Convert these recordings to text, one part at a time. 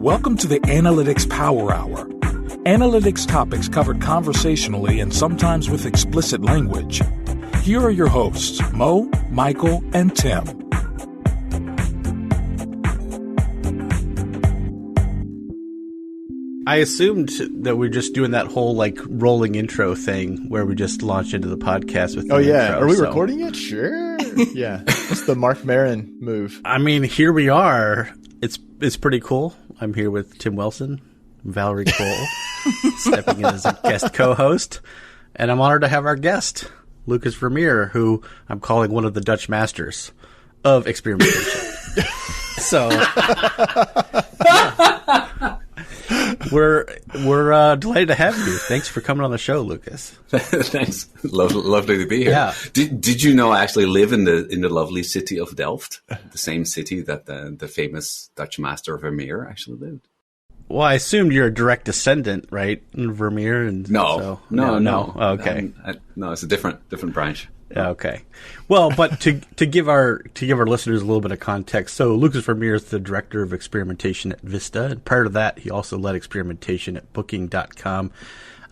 Welcome to the Analytics Power Hour. Analytics topics covered conversationally and sometimes with explicit language. Here are your hosts, Mo, Michael, and Tim. I assumed that we're just doing that whole rolling intro thing where we just launch into the podcast with the intro. Are we recording it? Sure. Yeah. It's the Mark Maron move. I mean, here we are. It's pretty cool. I'm here with Tim Wilson, Valerie Cole, stepping in as a guest co-host. And I'm honored to have our guest, Lukas Vermeer, who I'm calling one of the Dutch masters of experimentation. So we're delighted to have you. Thanks for coming on the show, Lukas. Thanks. Lovely to be here. Yeah. Did you know I actually live in the lovely city of Delft, the same city that the famous Dutch master Vermeer actually lived? Well, I assumed you're a direct descendant, right? Vermeer and No. Oh, okay. No, it's a different branch. Okay. Well, but to give our listeners a little bit of context, so Lukas Vermeer is the director of experimentation at Vista, and prior to that, he also led experimentation at Booking.com.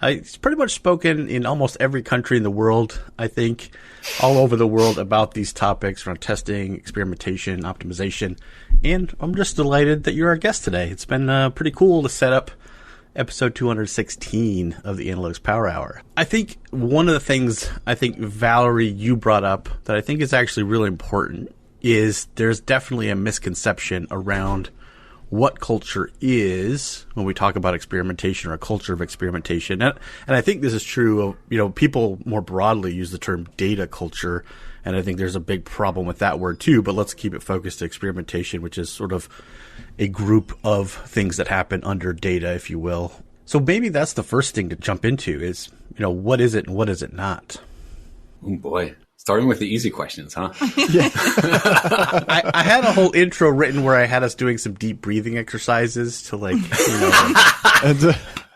He's pretty much spoken in almost every country in the world, I think, all over the world about these topics around testing, experimentation, optimization, and I'm just delighted that you're our guest today. It's been pretty cool to set up episode 216 of the Analytics Power Hour. I think one of the things Valerie, you brought up that I think is actually really important is there's definitely a misconception around what culture is when we talk about experimentation or a culture of experimentation. And I think this is true of, people more broadly use the term data culture, and I think there's a big problem with that word too, but let's keep it focused to experimentation, which is sort of a group of things that happen under data, if you will. So maybe that's the first thing to jump into is, what is it and what is it not? Oh boy. Starting with the easy questions, huh? Yeah. I had a whole intro written where I had us doing some deep breathing exercises to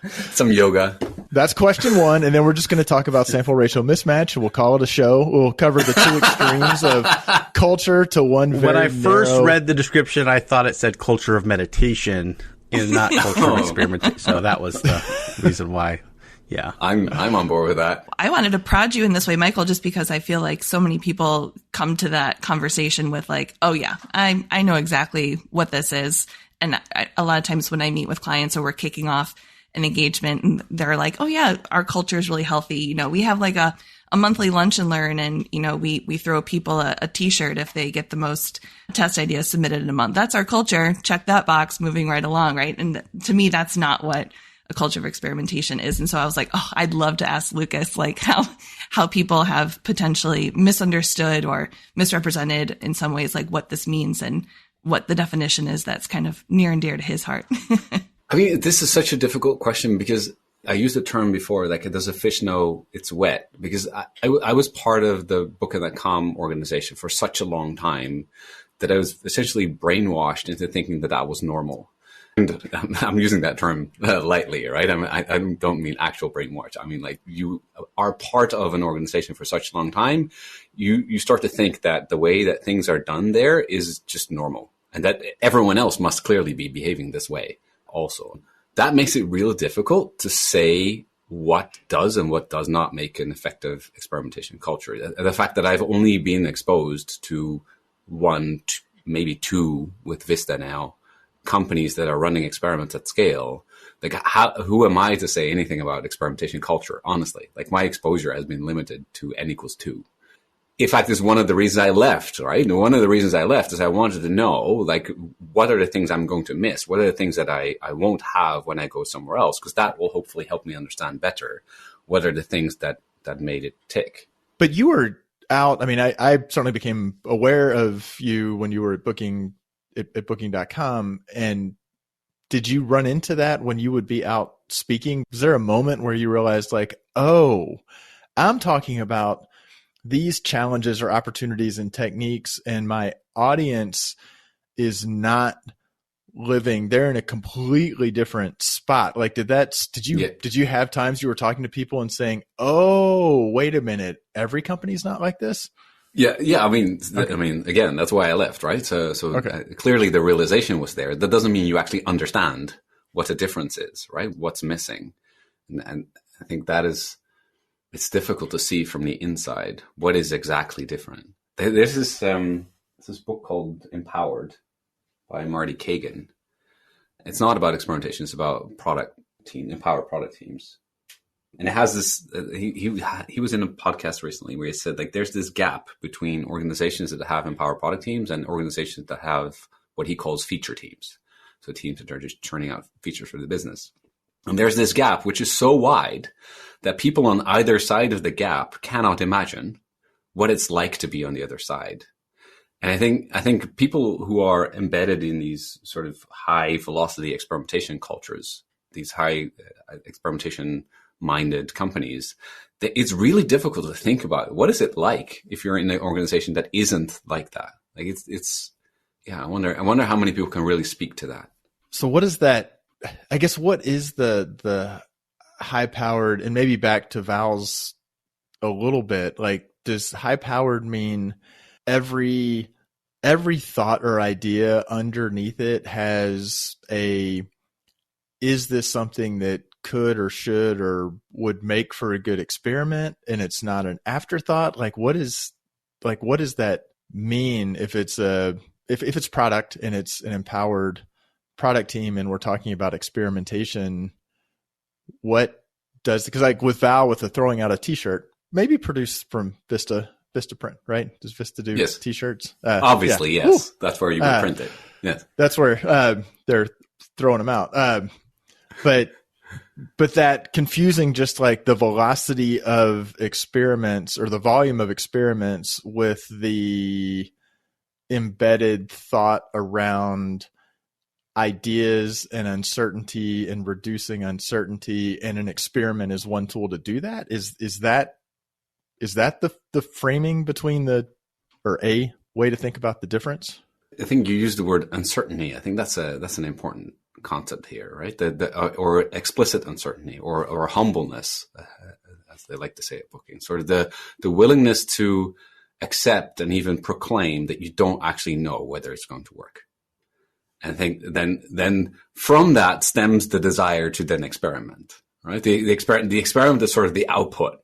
some yoga. That's question one, and then we're just going to talk about sample ratio mismatch, and we'll call it a show. We'll cover the two extremes of culture to one very When I first narrow... read the description, I thought it said culture of meditation and not culture of experimentation. So that was the reason why. Yeah. I'm on board with that. I wanted to prod you in this way, Michael, just because I feel like so many people come to that conversation with oh yeah, I know exactly what this is. And a lot of times when I meet with clients or we're kicking off an engagement and they're like, oh yeah, our culture is really healthy. We have a monthly lunch and learn, and we throw people a t-shirt if they get the most test ideas submitted in a month. That's our culture. Check that box, moving right along. Right. And to me, that's not what a culture of experimentation is. And so I was like, oh, I'd love to ask Lukas, how people have potentially misunderstood or misrepresented in some ways, what this means and what the definition is that's kind of near and dear to his heart. I mean, this is such a difficult question because I used the term before, does a fish know it's wet? Because I was part of the Booking.com organization for such a long time that I was essentially brainwashed into thinking that was normal. And I'm using that term lightly, right? I don't mean actual brainwash. I mean, you are part of an organization for such a long time, you start to think that the way that things are done there is just normal, and that everyone else must clearly be behaving this way also. That makes it real difficult to say what does and what does not make an effective experimentation culture. The fact that I've only been exposed to one, maybe two with Vista now, companies that are running experiments at scale, who am I to say anything about experimentation culture? Honestly, my exposure has been limited to N=2. In fact, it's one of the reasons I left, right? And one of the reasons I left is I wanted to know, what are the things I'm going to miss? What are the things that I won't have when I go somewhere else? Because that will hopefully help me understand better what are the things that made it tick. But you were out. I mean, I certainly became aware of you when you were at Booking.com. And did you run into that when you would be out speaking? Was there a moment where you realized oh, I'm talking about these challenges or opportunities and techniques, and my audience is not living, they're in a completely different spot. Did you have times you were talking to people and saying, oh, wait a minute, every company's not like this? Yeah. I mean, again, that's why I left, right? So clearly the realization was there. That doesn't mean you actually understand what the difference is, right? What's missing. And I think it's difficult to see from the inside what is exactly different. There's this book called Empowered by Marty Kagan. It's not about experimentation. It's about empowered product teams. And it has this, he was in a podcast recently where he said, like, there's this gap between organizations that have empowered product teams and organizations that have what he calls feature teams. So teams that are just churning out features for the business. And there's this gap, which is so wide that people on either side of the gap cannot imagine what it's like to be on the other side. And I think people who are embedded in these sort of high velocity experimentation cultures, these high experimentation minded companies, it's really difficult to think about what is it like if you're in an organization that isn't like that. Like I wonder how many people can really speak to that. So what is that? I guess what is the high powered, and maybe back to Val's a little bit, like, does high powered mean every thought or idea underneath it has is this something that could or should or would make for a good experiment, and it's not an afterthought? Like, what does that mean if it's product and it's an empowered product team and we're talking about experimentation? What does, because like with Val, with the throwing out a t-shirt, maybe produced from Vista print, right? Does Vista do t-shirts? Obviously, yes. Ooh. That's where you would print it. Yes. That's where they're throwing them out. But that confusing, just like the velocity of experiments or the volume of experiments with the embedded thought around ideas and uncertainty and reducing uncertainty, and an experiment is one tool to do that. Is that the framing between or a way to think about the difference? I think you used the word uncertainty. I think that's an important concept here, right? Or explicit uncertainty or humbleness, as they like to say at booking, sort of the willingness to accept and even proclaim that you don't actually know whether it's going to work. And I think then from that stems the desire to then experiment, right? The experiment is sort of the output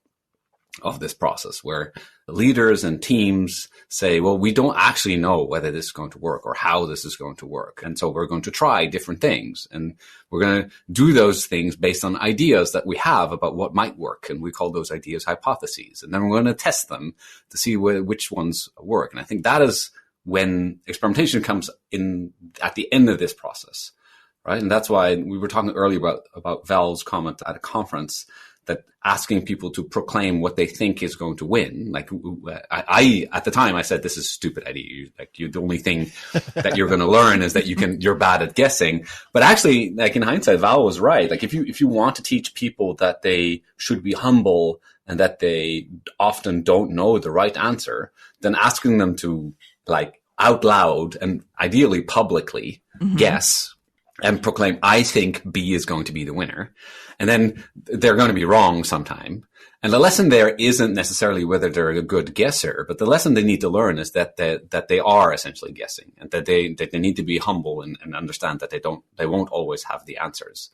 of this process, where leaders and teams say, well, we don't actually know whether this is going to work or how this is going to work. And so we're going to try different things, and we're going to do those things based on ideas that we have about what might work. And we call those ideas hypotheses. And then we're going to test them to see which ones work. And I think that is when experimentation comes in at the end of this process, right? And that's why we were talking earlier about Val's comment at a conference, that asking people to proclaim what they think is going to win. Like I at the time, I said, this is a stupid idea. The only thing that you're going to learn is that you're bad at guessing. But actually, like in hindsight, Val was right. Like if you want to teach people that they should be humble and that they often don't know the right answer, then asking them to, like, out loud and ideally publicly guess and proclaim, I think B is going to be the winner. And then they're going to be wrong sometime. And the lesson there isn't necessarily whether they're a good guesser, but the lesson they need to learn is that they are essentially guessing, and that they need to be humble and understand that they won't always have the answers.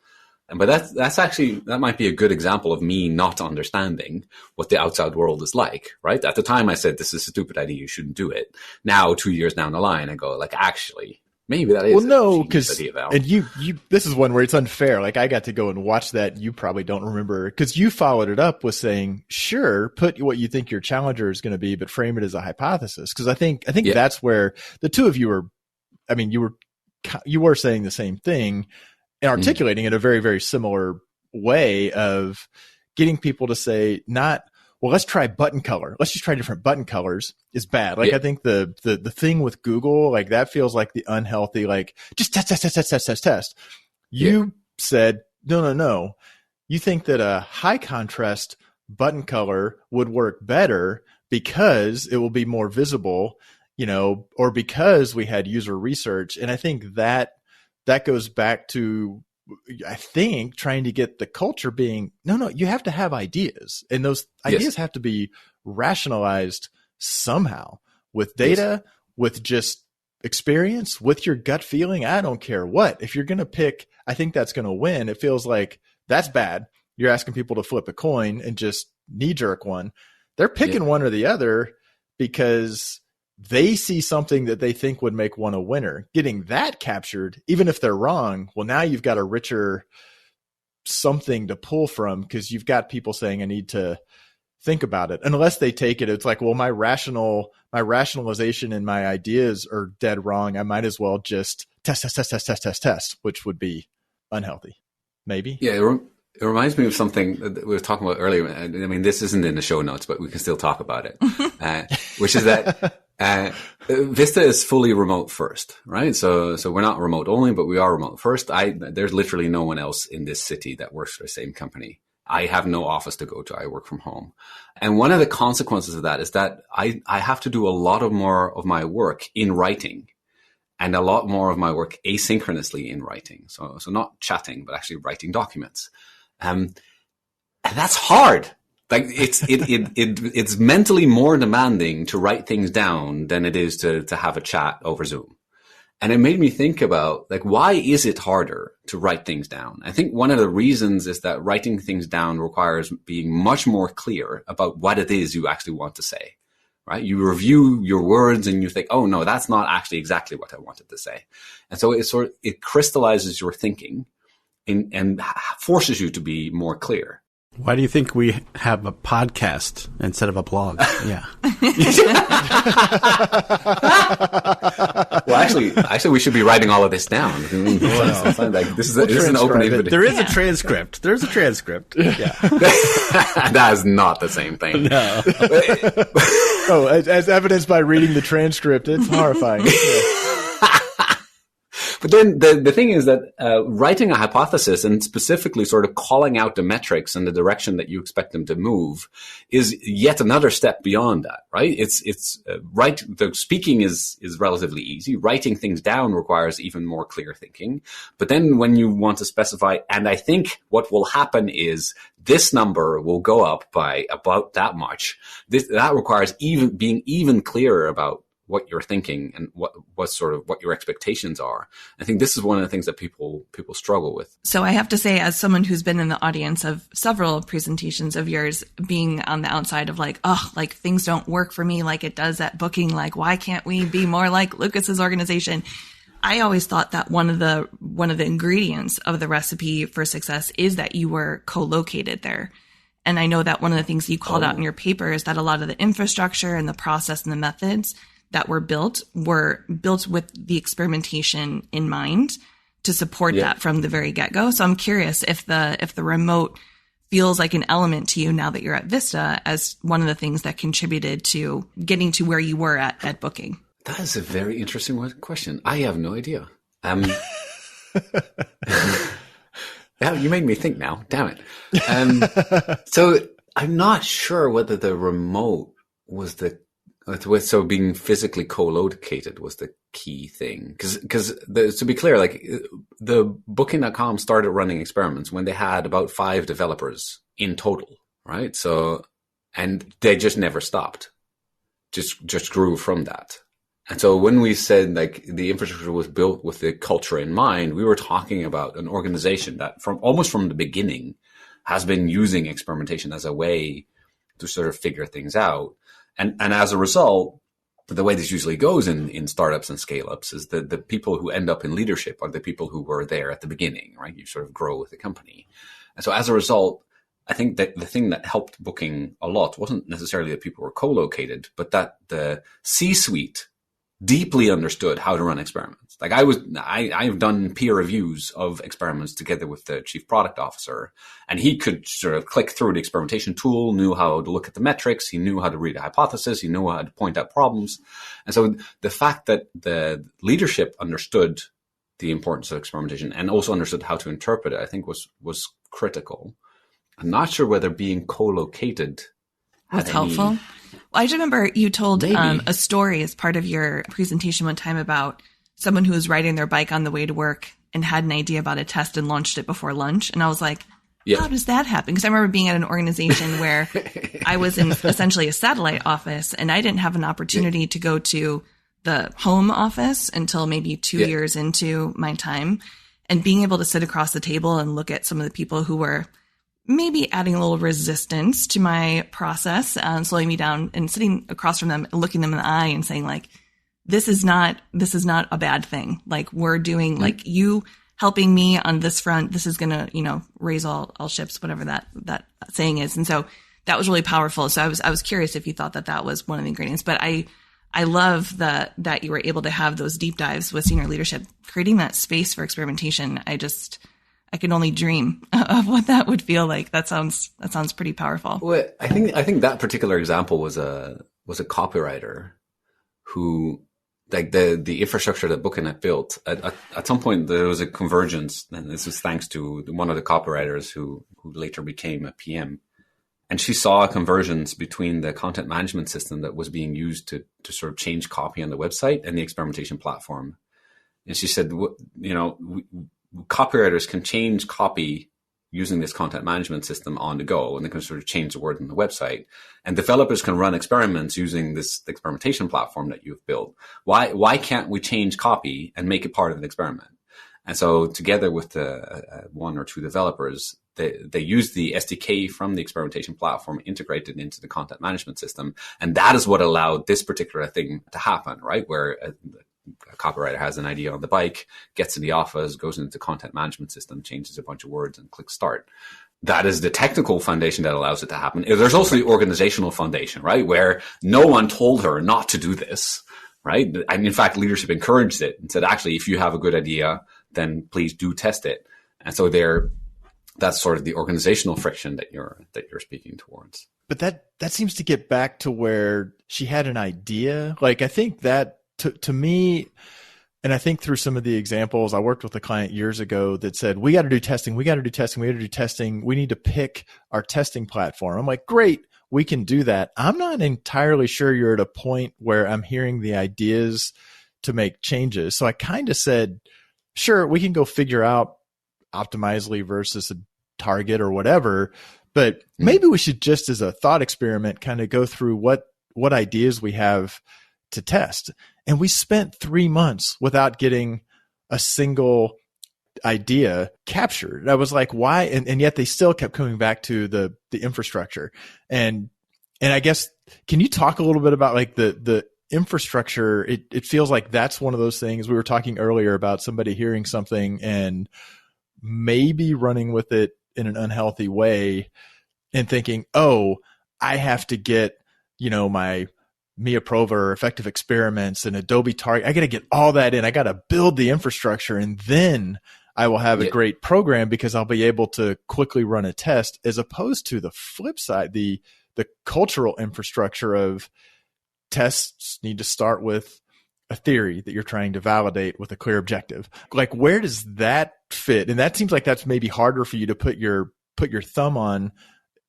But that might be a good example of me not understanding what the outside world is like, right? At the time I said, this is a stupid idea, you shouldn't do it. Now, 2 years down the line, I go, like, actually, maybe that is. Well, no, because and you this is one where it's unfair. Like, I got to go and watch that. You probably don't remember, because you followed it up with saying, "Sure, put what you think your challenger is going to be, but frame it as a hypothesis." Because I think that's where the two of you were. I mean, you were saying the same thing and articulating it a very, very similar way of getting people to say, not, well, let's try button color. Let's just try different button colors is bad. Like, I think the thing with Google, like, that feels like the unhealthy, like, just test. You said, no. You think that a high contrast button color would work better because it will be more visible, or because we had user research. And I think that goes back to, I think, trying to get the culture being, no, you have to have ideas, and those ideas have to be rationalized somehow with data, with just experience, with your gut feeling. I don't care what. If you're going to pick, I think that's going to win. It feels like that's bad. You're asking people to flip a coin and just knee jerk one. They're picking one or the other because they see something that they think would make one a winner. Getting that captured, even if they're wrong, well, now you've got a richer something to pull from because you've got people saying, I need to think about it. Unless they take it, it's like, well, my rationalization and my ideas are dead wrong. I might as well just test, which would be unhealthy. Maybe. Yeah. It reminds me of something that we were talking about earlier. I mean, this isn't in the show notes, but we can still talk about it, which is that Vista is fully remote first, right? So we're not remote only, but we are remote first. There's literally no one else in this city that works for the same company. I have no office to go to. I work from home. And one of the consequences of that is that I have to do a lot of more of my work in writing and a lot more of my work asynchronously in writing. So not chatting, but actually writing documents. And that's hard. Like it's mentally more demanding to write things down than it is to have a chat over Zoom. And it made me think about, like, why is it harder to write things down? I think one of the reasons is that writing things down requires being much more clear about what it is you actually want to say, right? You review your words and you think, oh no, that's not actually exactly what I wanted to say. And so it crystallizes your thinking and forces you to be more clear. Why do you think we have a podcast instead of a blog? Yeah. Well, actually, we should be writing all of this down. This is an open invitation. There is a transcript. There's a transcript. Yeah. That is not the same thing. No. As evidenced by reading the transcript, it's horrifying. Yeah. But then the thing is that writing a hypothesis and specifically sort of calling out the metrics and the direction that you expect them to move is yet another step beyond that, right? The speaking is relatively easy. Writing things down requires even more clear thinking. But then when you want to specify, and I think what will happen is this number will go up by about that much. That requires being even clearer about what you're thinking and what your expectations are. I think this is one of the things that people struggle with. So I have to say, as someone who's been in the audience of several presentations of yours, being on the outside of like things don't work for me like it does at Booking. Like, why can't we be more like Lukas's organization? I always thought that one of the ingredients of the recipe for success is that you were co-located there. And I know that one of the things you called out in your paper is that a lot of the infrastructure and the process and the methods that were built with the experimentation in mind to support that from the very get-go. So I'm curious if the remote feels like an element to you now that you're at Vista as one of the things that contributed to getting to where you were at Booking. That is a very interesting question. I have no idea. You made me think now. Damn it. So I'm not sure whether the remote was so being physically co-located was the key thing. Because to be clear, like the Booking.com started running experiments when they had about 5 developers in total, right? So, and they just never stopped, just grew from that. And so when we said like the infrastructure was built with the culture in mind, we were talking about an organization that almost from the beginning has been using experimentation as a way to sort of figure things out. And as a result, the way this usually goes in startups and scale-ups is that the people who end up in leadership are the people who were there at the beginning, right? You sort of grow with the company. And so as a result, I think that the thing that helped Booking a lot wasn't necessarily that people were co-located, but that the C-suite deeply understood how to run experiments. Like I've done peer reviews of experiments together with the chief product officer, and he could sort of click through the experimentation tool, knew how to look at the metrics, he knew how to read a hypothesis, he knew how to point out problems. And so the fact that the leadership understood the importance of experimentation and also understood how to interpret it, I think was critical. I'm not sure whether being co-located was helpful. I just remember you told a story as part of your presentation one time about someone who was riding their bike on the way to work and had an idea about a test and launched it before lunch. And I was like, how does that happen? Because I remember being at an organization where I was in essentially a satellite office, and I didn't have an opportunity to go to the home office until maybe 2 years into my time. And being able to sit across the table and look at some of the people who were maybe adding a little resistance to my process, slowing me down, and sitting across from them, looking them in the eye and saying, like, this is not a bad thing. Like, we're doing, like, you helping me on this front, this is going to, raise all ships, whatever that saying is. And so that was really powerful. So I was curious if you thought that was one of the ingredients, but I love that you were able to have those deep dives with senior leadership, creating that space for experimentation. I can only dream of what that would feel like. That sounds pretty powerful. Well, I think that particular example was a copywriter who, like, the infrastructure that Booknet built at some point there was a convergence, and this was thanks to one of the copywriters who later became a PM. And she saw a convergence between the content management system that was being used to sort of change copy on the website and the experimentation platform. And she said, copywriters can change copy using this content management system on the go, and they can sort of change the word on the website. And developers can run experiments using this experimentation platform that you've built. Why can't we change copy and make it part of an experiment? And so together with one or two developers, they use the SDK from the experimentation platform, integrated into the content management system. And that is what allowed this particular thing to happen, right? Where a copywriter has an idea on the bike, gets in the office, goes into the content management system, changes a bunch of words and clicks start. That is the technical foundation that allows it to happen. There's also the organizational foundation, right? Where no one told her not to do this, right? And in fact, leadership encouraged it and said, actually, if you have a good idea, then please do test it. And so that's sort of the organizational friction that you're speaking towards. But that seems to get back to where she had an idea. Like, I think that to me, and I think through some of the examples, I worked with a client years ago that said, we got to do testing. We need to pick our testing platform. I'm like, great, we can do that. I'm not entirely sure you're at a point where I'm hearing the ideas to make changes. So I kind of said, sure, we can go figure out Optimizely versus a Target or whatever, but maybe we should just, as a thought experiment, kind of go through what ideas we have to test. And we spent 3 months without getting a single idea captured. I was like, why? And yet they still kept coming back to the infrastructure. And I guess, can you talk a little bit about, like, the infrastructure? It feels like that's one of those things. We were talking earlier about somebody hearing something and maybe running with it in an unhealthy way and thinking, oh, I have to get, my Mia Prova or effective experiments and Adobe Target. I got to get all that in. I got to build the infrastructure, and then I will have a great program because I'll be able to quickly run a test, as opposed to the flip side, the cultural infrastructure of tests need to start with a theory that you're trying to validate with a clear objective. Like, where does that fit? And that seems like that's maybe harder for you to put your thumb on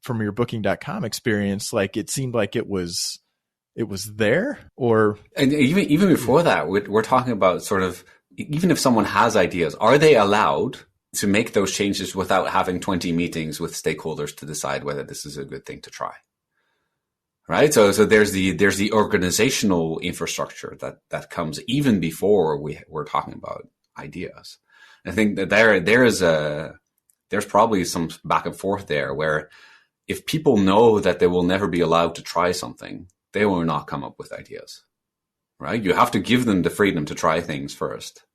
from your booking.com experience. Like, it seemed like it was there, or. And even before that, we're talking about sort of, even if someone has ideas, are they allowed to make those changes without having 20 meetings with stakeholders to decide whether this is a good thing to try? Right. So there's the organizational infrastructure that comes even before we're talking about ideas. I think that there's probably some back and forth there, where if people know that they will never be allowed to try something, they will not come up with ideas. Right. You have to give them the freedom to try things first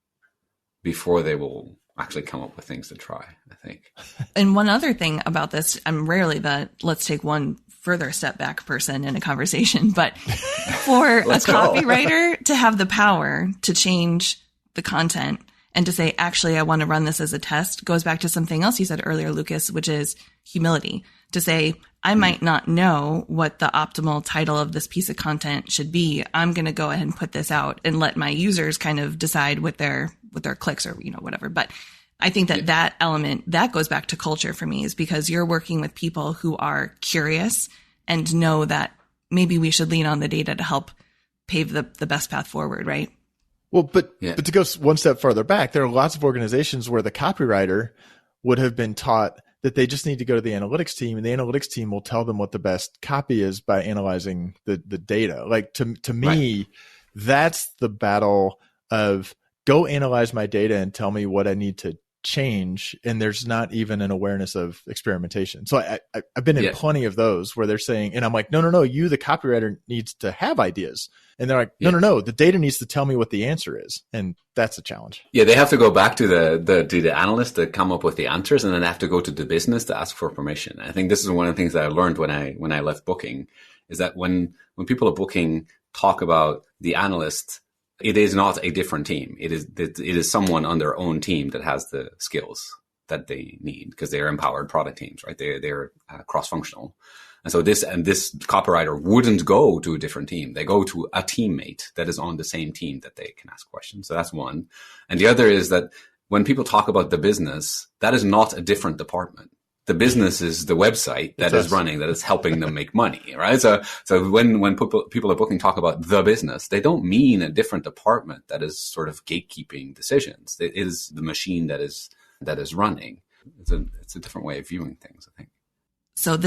before they will actually come up with things to try, I think. And one other thing about this, I'm rarely the let's take one further step back person in a conversation, but for a copywriter to have the power to change the content and to say, actually, I want to run this as a test, goes back to something else you said earlier, Lukas, which is humility. To say, I might not know what the optimal title of this piece of content should be. I'm going to go ahead and put this out and let my users kind of decide with their clicks or, whatever. But I think that element, that goes back to culture for me, is because you're working with people who are curious and know that maybe we should lean on the data to help pave the best path forward, right? Well, but to go one step further back, there are lots of organizations where the copywriter would have been taught that they just need to go to the analytics team, and the analytics team will tell them what the best copy is by analyzing the data. Like to me, right. That's the battle of go analyze my data and tell me what I need to change. And there's not even an awareness of experimentation. So I've been in plenty of those where they're saying, and I'm like, no, you, the copywriter, needs to have ideas. And they're like, no, the data needs to tell me what the answer is. And that's a challenge. Yeah, they have to go back to the analyst to come up with the answers, and then they have to go to the business to ask for permission. I think this is one of the things that I learned when I left booking, is that when people at booking talk about the analyst, it is not a different team. It is someone on their own team that has the skills that they need, because they are empowered product teams, right? They're cross-functional. And so this copywriter wouldn't go to a different team. They go to a teammate that is on the same team that they can ask questions. So that's one. And the other is that when people talk about the business, that is not a different department. The business is the website that is running, that is helping them make money, right? So when people at booking talk about the business, they don't mean a different department that is sort of gatekeeping decisions. It is the machine that is running. It's a different way of viewing things, I think. So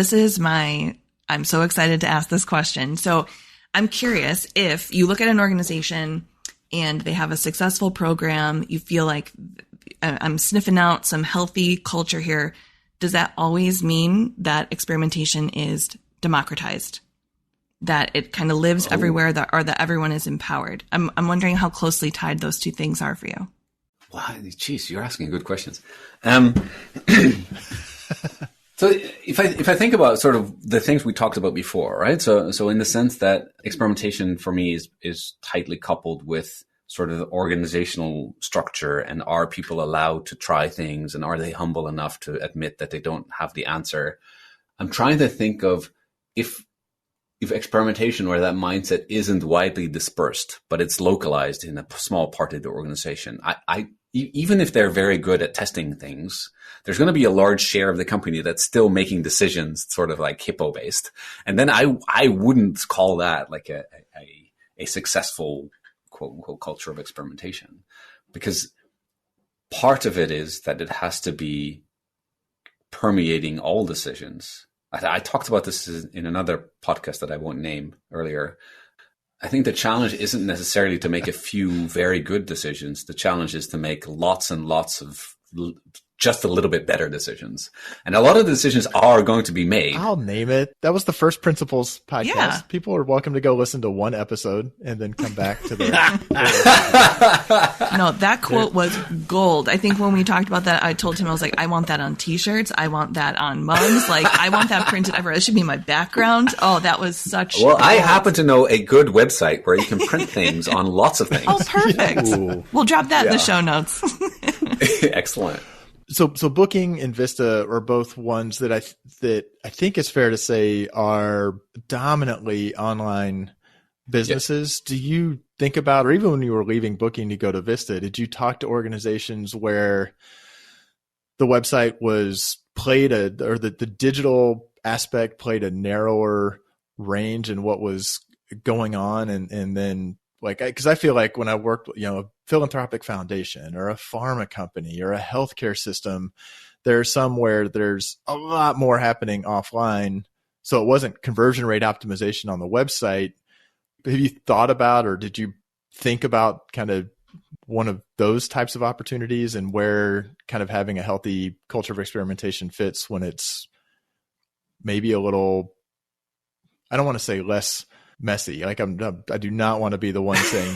I'm so excited to ask this question. So I'm curious, if you look at an organization and they have a successful program, you feel like I'm sniffing out some healthy culture here. Does that always mean that experimentation is democratized? That it kind of lives everywhere, or that everyone is empowered? I'm wondering how closely tied those two things are for you. Wow, geez, you're asking good questions. So if I think about sort of the things we talked about before, right? So in the sense that experimentation for me is tightly coupled with sort of the organizational structure, and are people allowed to try things, and are they humble enough to admit that they don't have the answer? I'm trying to think of if experimentation or that mindset isn't widely dispersed, but it's localized in a small part of the organization. Even if they're very good at testing things, there's going to be a large share of the company that's still making decisions sort of like hippo based. And then I wouldn't call that like a successful quote unquote culture of experimentation, because part of it is that it has to be permeating all decisions. I talked about this in another podcast that I won't name earlier. I think the challenge isn't necessarily to make a few very good decisions. The challenge is to make lots and lots of just a little bit better decisions. And a lot of the decisions are going to be made. I'll name it. That was the First Principles podcast. Yeah. People are welcome to go listen to one episode and then come back to the No, that quote was gold. I think when we talked about that, I told him, I was like, I want that on t-shirts. I want that on mugs. Like, I want that printed everywhere. It should be my background. Oh, that was such Well, gold. I happen to know a good website where you can print things on lots of things. Oh, perfect. Ooh. We'll drop that in the show notes. Excellent. So Booking and Vista are both ones that I think it's fair to say are dominantly online businesses. Yep. Do you think about, or even when you were leaving Booking to go to Vista, did you talk to organizations where the website or the digital aspect played a narrower range in what was going on, and then like, because I feel like when I worked, a philanthropic foundation or a pharma company or a healthcare system, there's somewhere there's a lot more happening offline. So it wasn't conversion rate optimization on the website. Have you thought about, or did you think about kind of one of those types of opportunities, and where kind of having a healthy culture of experimentation fits when it's maybe a little, I don't want to say less messy. Like I do not want to be the one saying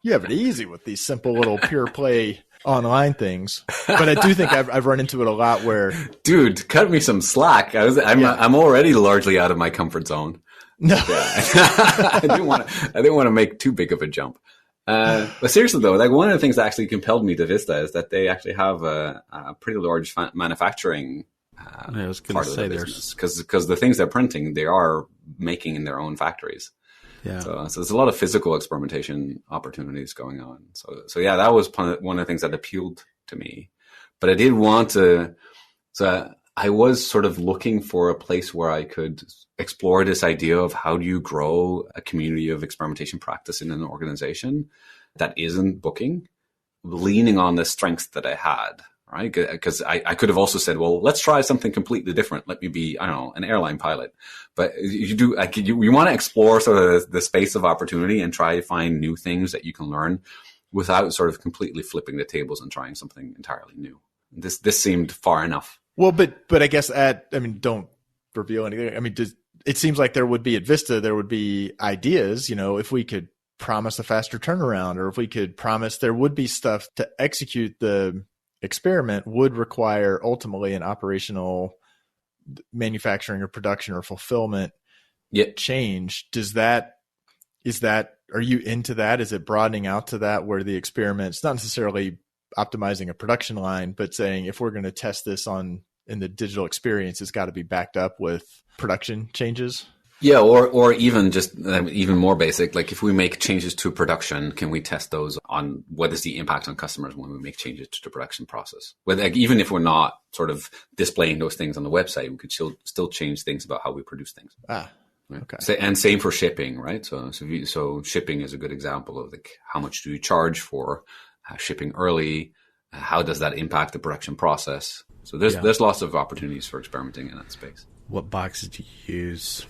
you have it easy with these simple little pure play online things, but I do think I've run into it a lot where, dude, cut me some slack. I'm already largely out of my comfort zone. No, I didn't want to make too big of a jump. But seriously though, like one of the things that actually compelled me to Vista is that they actually have a pretty large manufacturing I was going to say there's because the things they're printing, they are making in their own factories. Yeah. So there's a lot of physical experimentation opportunities going on. So yeah, that was one of the things that appealed to me. But I did want to. So I was sort of looking for a place where I could explore this idea of how do you grow a community of experimentation practice in an organization that isn't Booking, leaning on the strengths that I had. right? Because I could have also said, well, let's try something completely different. Let me be, I don't know, an airline pilot. But you want to explore sort of the space of opportunity and try to find new things that you can learn without sort of completely flipping the tables and trying something entirely new. This seemed far enough. Well, but I guess don't reveal anything. I mean, it seems like there would be at Vista, there would be ideas, if we could promise a faster turnaround, or if we could promise there would be stuff to execute the experiment would require ultimately an operational manufacturing or production or fulfillment change. Are you into that? Is it broadening out to that where the experiment's not necessarily optimizing a production line, but saying if we're going to test this in the digital experience, it's got to be backed up with production changes? Yeah, or even just even more basic, like if we make changes to production, can we test those on what is the impact on customers when we make changes to the production process? Even if we're not sort of displaying those things on the website, we could still change things about how we produce things. Right? Okay. And same for shipping, right? So shipping is a good example of how much do you charge for shipping early? How does that impact the production process? So there's lots of opportunities for experimenting in that space. What boxes do you use?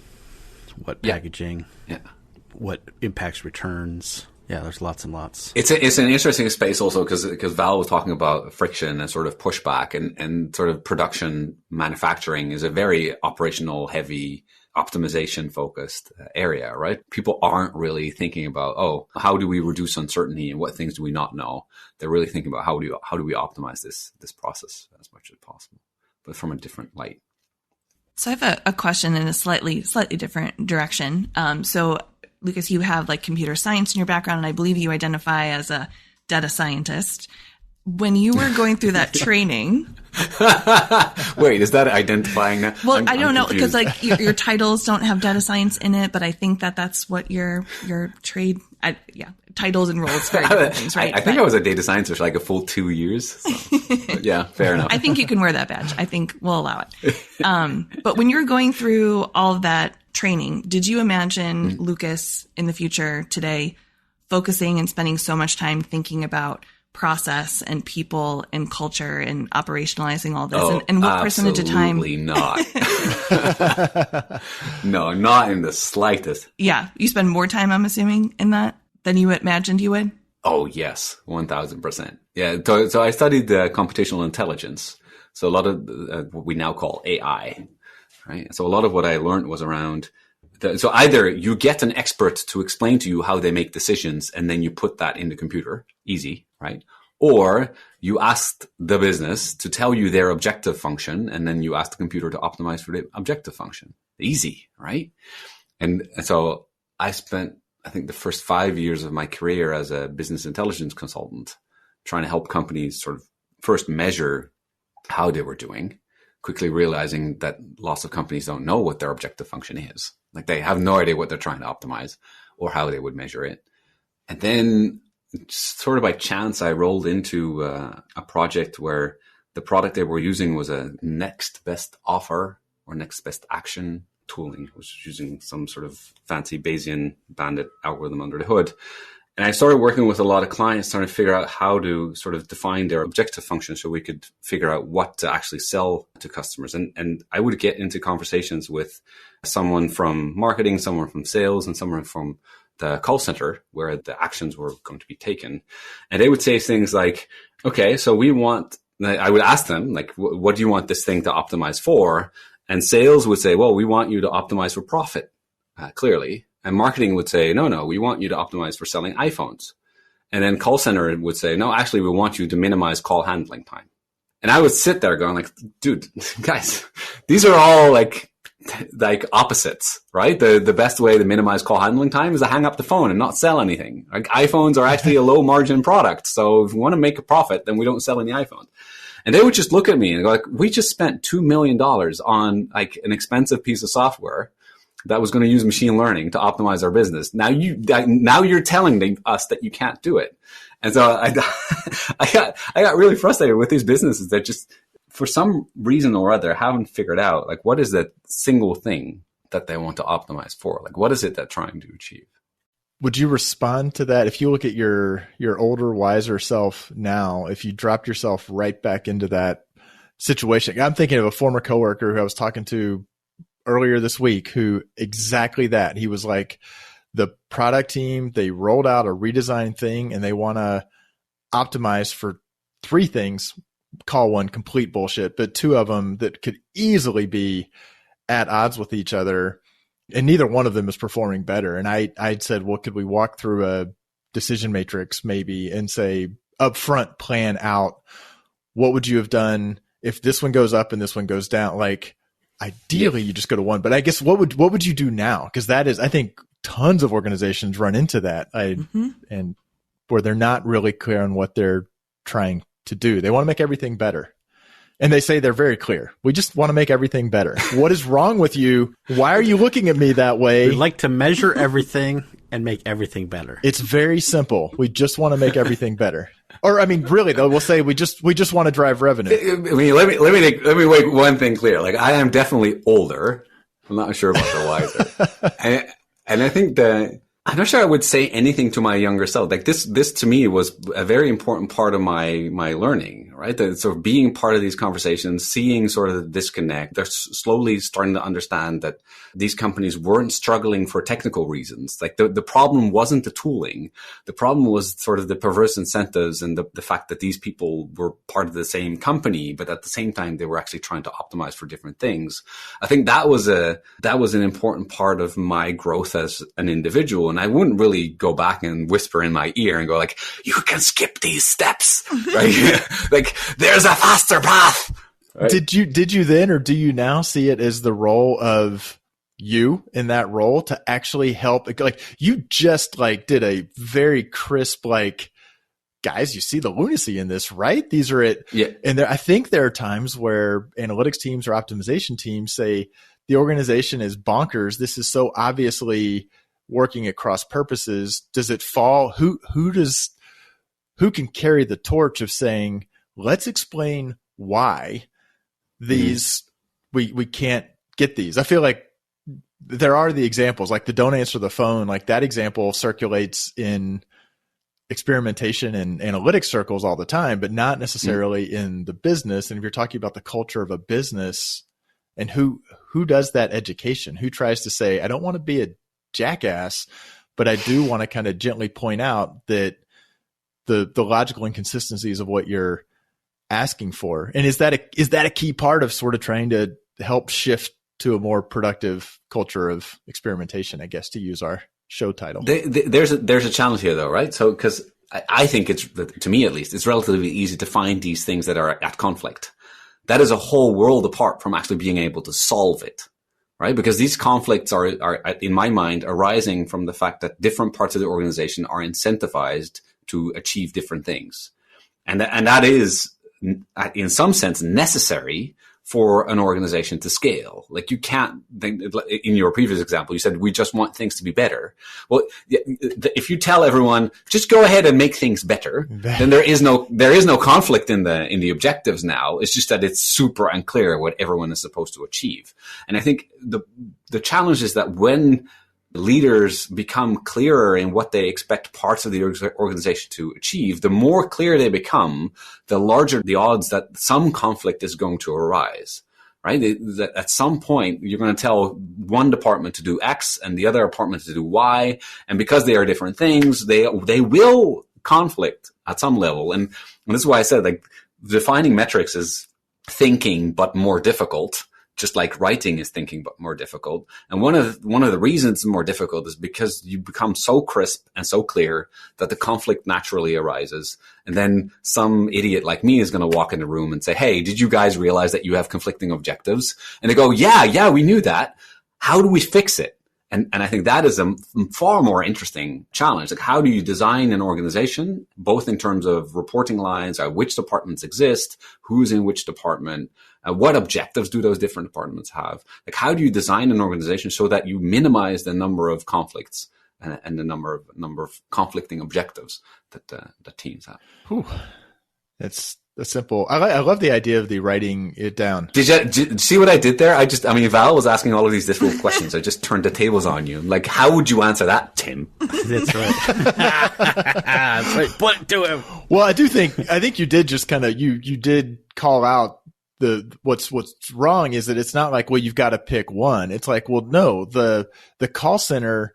What packaging? Yeah. What impacts returns? Yeah, there's lots and lots. It's an interesting space also because Val was talking about friction and sort of pushback and sort of production manufacturing is a very operational heavy optimization focused area, right? People aren't really thinking about, how do we reduce uncertainty and what things do we not know? They're really thinking about how do we optimize this process as much as possible, but from a different light. So I have a question in a slightly different direction. So Lukas, you have like computer science in your background, and I believe you identify as a data scientist. When you were going through that training, wait, is that identifying that? Well, I don't know because like your titles don't have data science in it, but I think that's what your trade. Titles and roles very different things, right? I think I was a data scientist for like a full 2 years. So. Yeah, fair enough. I think you can wear that badge. I think we'll allow it. But when you're going through all of that training, did you imagine Lukas in the future today focusing and spending so much time thinking about process and people and culture and operationalizing all this? And what percentage of time? Absolutely not. No, not in the slightest. Yeah. You spend more time, I'm assuming, in that than you imagined you would? Oh, yes. 1,000%. Yeah. So I studied computational intelligence. So a lot of what we now call AI, right? So a lot of what I learned was around so either you get an expert to explain to you how they make decisions and then you put that in the computer, easy, right? Or you asked the business to tell you their objective function and then you ask the computer to optimize for the objective function. Easy, right? And so I spent, I think, the first 5 years of my career as a business intelligence consultant trying to help companies sort of first measure how they were doing, quickly realizing that lots of companies don't know what their objective function is. Like they have no idea what they're trying to optimize or how they would measure it. And then sort of by chance, I rolled into a project where the product they were using was a next best offer or next best action tooling, which was using some sort of fancy Bayesian bandit algorithm under the hood. And I started working with a lot of clients trying to figure out how to sort of define their objective function so we could figure out what to actually sell to customers. And I would get into conversations with someone from marketing, someone from sales, and someone from the call center where the actions were going to be taken. And they would say things like, okay, so I would ask them, like, what do you want this thing to optimize for? And sales would say, well, we want you to optimize for profit, clearly. And marketing would say, no, we want you to optimize for selling iPhones. And then call center would say, no, actually, we want you to minimize call handling time. And I would sit there going like, dude, guys, these are all like opposites, right? The best way to minimize call handling time is to hang up the phone and not sell anything. Like iPhones are actually a low margin product. So if we want to make a profit, then we don't sell any iPhones. And they would just look at me and go like, we just spent $2 million on like an expensive piece of software that was going to use machine learning to optimize our business. Now you're telling us that you can't do it. And so I got really frustrated with these businesses that just, for some reason or other, haven't figured out like what is that single thing that they want to optimize for? Like what is it they're trying to achieve? would you respond to that? If you look at your older, wiser self now, if you dropped yourself right back into that situation, I'm thinking of a former coworker who I was talking to earlier this week, who exactly that. He was like, the product team, they rolled out a redesigned thing and they want to optimize for 3 things, call one complete bullshit, but 2 of them that could easily be at odds with each other. And neither one of them is performing better. And I said, well, could we walk through a decision matrix maybe and say upfront plan out, what would you have done if this one goes up and this one goes down? Like ideally you just go to one, but I guess what would you do now? Because that is, I think tons of organizations run into that. And where they're not really clear on what they're trying to do. They want to make everything better. And they say they're very clear. We just want to make everything better. What is wrong with you? Why are you looking at me that way? We like to measure everything and make everything better. It's very simple. We just want to make everything better. Or, I mean, really though, we'll say we just want to drive revenue. I mean, let me make one thing clear. Like, I am definitely older. I'm not sure about the wiser. and I think that I'm not sure I would say anything to my younger self. Like this to me was a very important part of my learning, right? That sort of being part of these conversations, seeing sort of the disconnect. They're slowly starting to understand that these companies weren't struggling for technical reasons. Like the problem wasn't the tooling. The problem was sort of the perverse incentives and the fact that these people were part of the same company, but at the same time, they were actually trying to optimize for different things. I think that was an important part of my growth as an individual. And I wouldn't really go back and whisper in my ear and go like, you can skip these steps, right? Like there's a faster path. Right? Did you then, or do you now see it as the role of you in that role to actually help? Like you just like did a very crisp, like, guys, you see the lunacy in this, right? These are it. Yeah. And I think there are times where analytics teams or optimization teams say the organization is bonkers. This is so obviously working at cross purposes. Does it fall? Who can carry the torch of saying, let's explain why these, we can't get these? I feel like there are the examples, like the don't answer the phone, like that example circulates in experimentation and analytics circles all the time, but not necessarily in the business. And if you're talking about the culture of a business and who does that education, who tries to say, I don't want to be a jackass, but I do want to kind of gently point out that the logical inconsistencies of what you're asking for. And is that a key part of sort of trying to help shift to a more productive culture of experimentation, I guess, to use our show title? There's a challenge here though, right? So, because I think it's, to me at least, it's relatively easy to find these things that are at conflict. That is a whole world apart from actually being able to solve it. Right? Because these conflicts are, in my mind, arising from the fact that different parts of the organization are incentivized to achieve different things. And that is, in some sense, necessary for an organization to scale. Like you can't, in your previous example, you said, we just want things to be better. Well, if you tell everyone, just go ahead and make things better, then there is no conflict in the objectives now. It's just that it's super unclear what everyone is supposed to achieve. And I think the challenge is that when leaders become clearer in what they expect parts of the organization to achieve, the more clear they become, the larger the odds that some conflict is going to arise, right? That at some point, you're going to tell one department to do X and the other department to do Y. And because they are different things, they will conflict at some level. And this is why I said, like, defining metrics is thinking, but more difficult. Just like writing is thinking, but more difficult. And one of the reasons it's more difficult is because you become so crisp and so clear that the conflict naturally arises. And then some idiot like me is going to walk in the room and say, hey, did you guys realize that you have conflicting objectives? And they go, yeah, we knew that. How do we fix it? And I think that is a far more interesting challenge. Like, how do you design an organization, both in terms of reporting lines, which departments exist, who's in which department, what objectives do those different departments have? Like, how do you design an organization so that you minimize the number of conflicts and the number of conflicting objectives that teams have? Whew. It's a simple. I love the idea of the writing it down. Did you see what I did there? Val was asking all of these difficult questions. I just turned the tables on you. Like, how would you answer that, Tim? That's right. That's right. Put it to him. Well, I think you did just kind of, you did call out what's wrong is that it's not like, well, you've got to pick one. It's like, well, no, the call center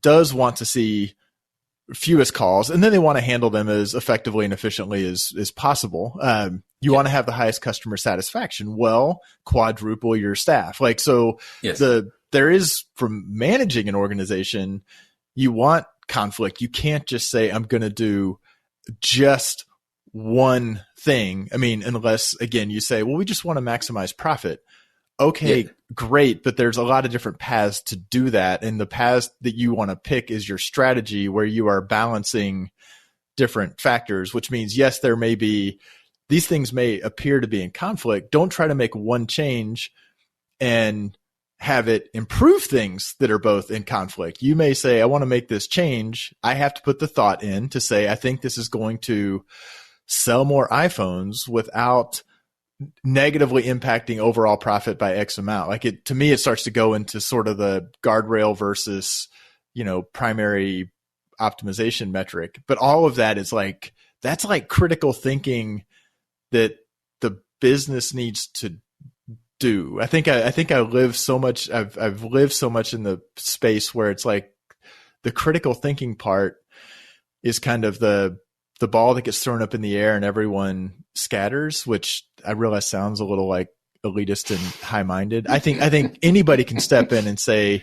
does want to see fewest calls, and then they want to handle them as effectively and efficiently as possible. You want to have the highest customer satisfaction. Well, quadruple your staff. Like, so yes. There is, from managing an organization, you want conflict. You can't just say, I'm going to do just one thing. I mean, unless, again, you say, well, we just want to maximize profit. Okay, great. But there's a lot of different paths to do that. And the paths that you want to pick is your strategy, where you are balancing different factors, which means, yes, there may be, these things may appear to be in conflict. Don't try to make one change and have it improve things that are both in conflict. You may say, I want to make this change. I have to put the thought in to say, I think this is going to sell more iPhones without negatively impacting overall profit by X amount. Like, it, to me, it starts to go into sort of the guardrail versus, primary optimization metric. But all of that is like, that's like critical thinking that the business needs to do. I think I live so much. I've lived so much in the space where it's like the critical thinking part is kind of the ball that gets thrown up in the air and everyone scatters, which I realize sounds a little like elitist and high-minded. I think anybody can step in and say,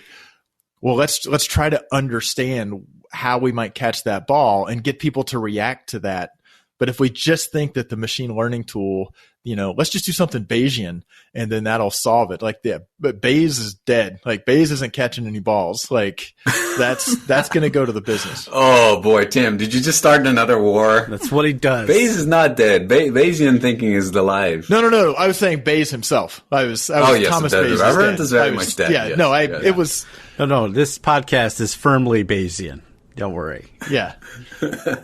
well, let's try to understand how we might catch that ball and get people to react to that. But if we just think that the machine learning tool, let's just do something Bayesian and then that'll solve it. Like, but Bayes is dead. Like, Bayes isn't catching any balls. Like, that's going to go to the business. Oh boy, Tim, did you just start another war? That's what he does. Bayes is not dead. Bayesian thinking is alive. No. I was saying Bayes himself. Thomas Bayes is very much dead. Yeah, yes. It was. No. This podcast is firmly Bayesian. Don't worry. Yeah,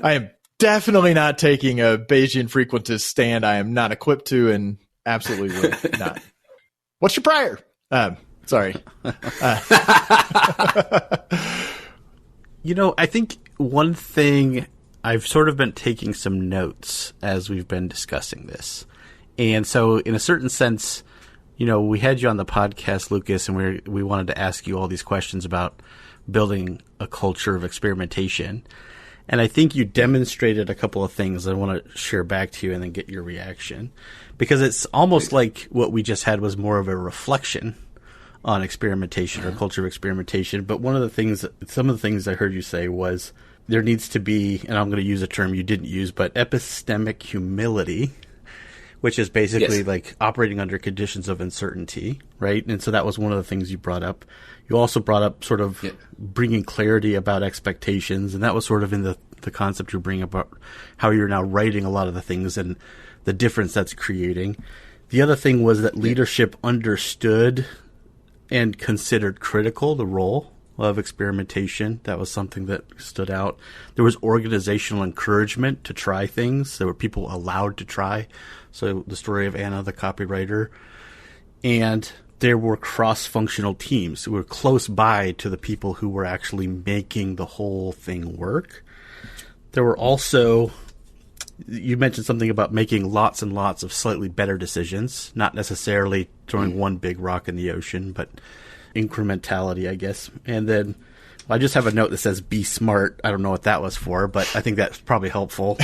I am definitely not taking a Bayesian frequentist stand. I am not equipped to, and absolutely would not. What's your prior? Sorry. I think one thing, I've sort of been taking some notes as we've been discussing this. And so in a certain sense, we had you on the podcast, Lukas, and we wanted to ask you all these questions about building a culture of experimentation. And I think you demonstrated a couple of things I want to share back to you and then get your reaction. Because it's almost like what we just had was more of a reflection on experimentation or culture of experimentation. But some of the things I heard you say was there needs to be, and I'm going to use a term you didn't use, but epistemic humility, which is basically like operating under conditions of uncertainty, right? And so that was one of the things you brought up. You also brought up sort of bringing clarity about expectations, and that was sort of in the concept you bring about how you're now writing a lot of the things and the difference that's creating. The other thing was that leadership understood and considered critical the role of experimentation. That was something that stood out. There was organizational encouragement to try things. There were people allowed to try. So the story of Anna, the copywriter. And there were cross-functional teams who were close by to the people who were actually making the whole thing work. There were also, you mentioned something about making lots and lots of slightly better decisions, not necessarily throwing one big rock in the ocean, but incrementality, I guess. And then I just have a note that says be smart. I don't know what that was for, but I think that's probably helpful.